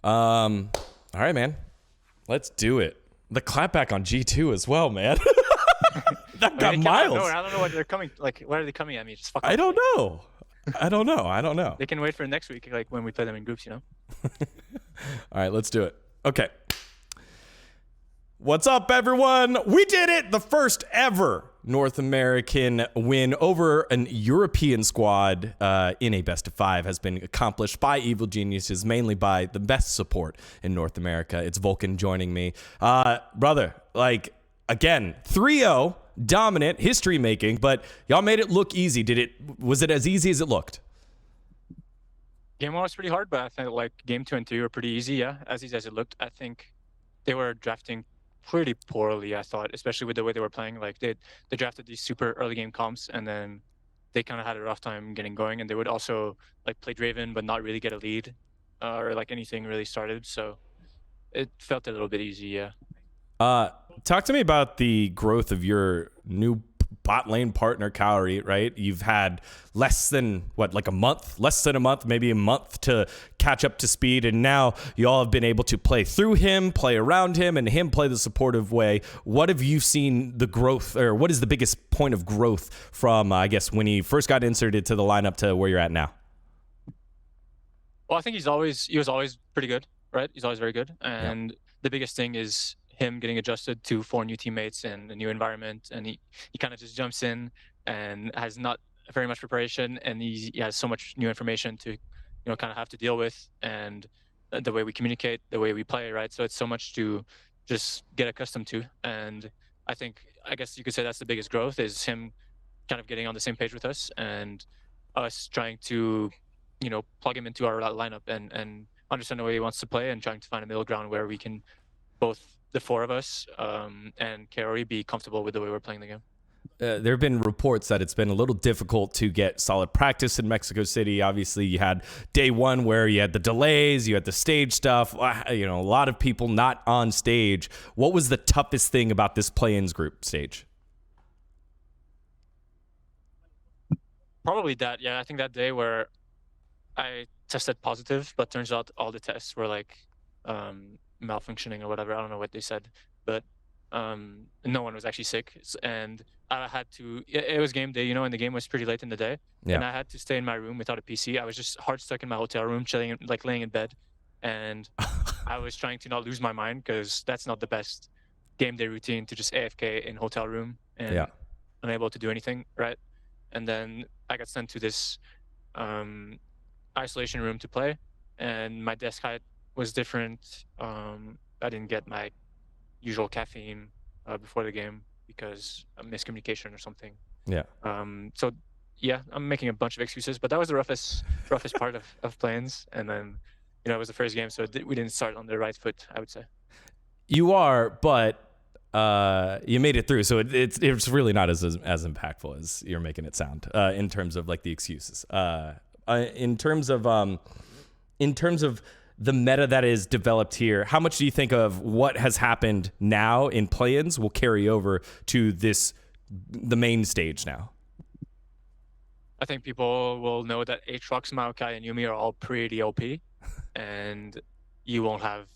All right, man. Let's do it. The clapback on G2 as well, man. That got miles. I don't know what they're coming. Like, what are they coming at me? Just fuck off. I don't know. I don't know. They can wait for next week, like when we play them in groups, you know. All right, let's do it. Okay. What's up, everyone? We did it! The first ever North American win over an European squad in a best of 5 has been accomplished by Evil Geniuses, mainly by the best support in North America. It's Vulcan joining me. Brother, like, again, 3-0, dominant, history-making, but y'all made it look easy. Was it as easy as it looked? Game 1 was pretty hard, but I think like game 2 and 3 were pretty easy, yeah, as easy as it looked. I think they were drafting pretty poorly, I thought, especially with the way they were playing. Like they drafted these super early game comps, and then they kind of had a rough time getting going, and they would also like play Draven but not really get a lead or like anything really started. So it felt a little bit easy, yeah. Talk to me about the growth of your new bot lane partner, Kaori, right? You've had less than a month, maybe a month to catch up to speed. And now you all have been able to play through him, play around him, and him play the supportive way. What have you seen the growth, or what is the biggest point of growth from, I guess, when he first got inserted to the lineup to where you're at now? Well, I think he was always pretty good, right? He's always very good. And the biggest thing is him getting adjusted to 4 new teammates and a new environment, and he kind of just jumps in and has not very much preparation, and he has so much new information to kind of have to deal with, and the way we communicate, the way we play, right? So it's so much to just get accustomed to. And I guess you could say that's the biggest growth, is him kind of getting on the same page with us, and us trying to plug him into our lineup and understand the way he wants to play, and trying to find a middle ground where we can both, the 4 of us and Kaori, be comfortable with the way we're playing the game. There have been reports that it's been a little difficult to get solid practice in Mexico City. Obviously, you had day 1 where you had the delays, you had the stage stuff, a lot of people not on stage. What was the toughest thing about this play-ins group stage? Probably that, yeah. I think that day where I tested positive, but turns out all the tests were like malfunctioning or whatever. I don't know what they said, but no one was actually sick, and I had to. It was game day, and the game was pretty late in the day, and I had to stay in my room without a PC. I was just hard stuck in my hotel room, chilling, like laying in bed, and I was trying to not lose my mind, because that's not the best game day routine, to just AFK in hotel room and unable to do anything, right? And then I got sent to this isolation room to play, and my desk height was different. I didn't get my usual caffeine before the game because of miscommunication or something. Yeah. So yeah, I'm making a bunch of excuses, but that was the roughest part of plans. And then it was the first game, so we didn't start on the right foot, I would say. You are, but you made it through, so it's really not as impactful as you're making it sound in terms of like the excuses. In terms of the meta that is developed here, how much do you think of what has happened now in play-ins will carry over to the main stage now? I think people will know that Aatrox, Maokai, and Yuumi are all pretty OP, and you won't have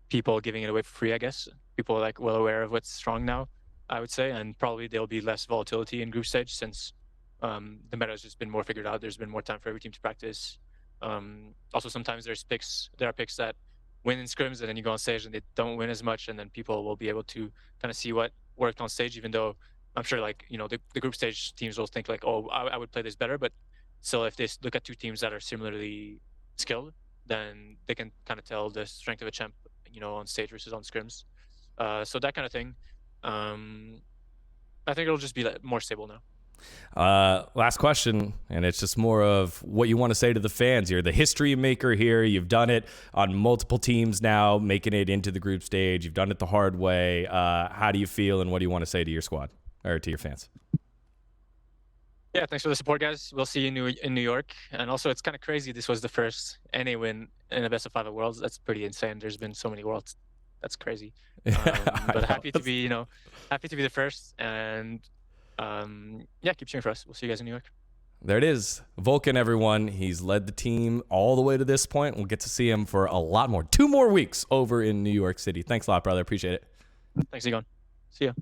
people giving it away for free, I guess. People are like well aware of what's strong now, I would say, and probably there'll be less volatility in group stage, since the meta has just been more figured out. There's been more time for every team to practice. Also, sometimes there are picks that win in scrims, and then you go on stage and they don't win as much, and then people will be able to kind of see what worked on stage, even though I'm sure the group stage teams will think like, oh, I would play this better. But still, if they look at 2 teams that are similarly skilled, then they can kind of tell the strength of a champ, on stage versus on scrims. So that kind of thing. I think it'll just be more stable now. Last question, and it's just more of what you want to say to the fans. You're the history maker here. You've done it on multiple teams now, making it into the group stage. You've done it the hard way. How do you feel, and what do you want to say to your squad or to your fans? Yeah, thanks for the support, guys. We'll see you in New York. And also, it's kind of crazy. This was the first NA win in a best of 5 at Worlds. That's pretty insane. There's been so many Worlds. That's crazy. But happy to be the first. And yeah, keep cheering for us. We'll see you guys in New York. There it is. Vulcan, everyone. He's led the team all the way to this point. We'll get to see him for a lot more. 2 more weeks over in New York City. Thanks a lot, brother. Appreciate it. Thanks, Egon. See ya.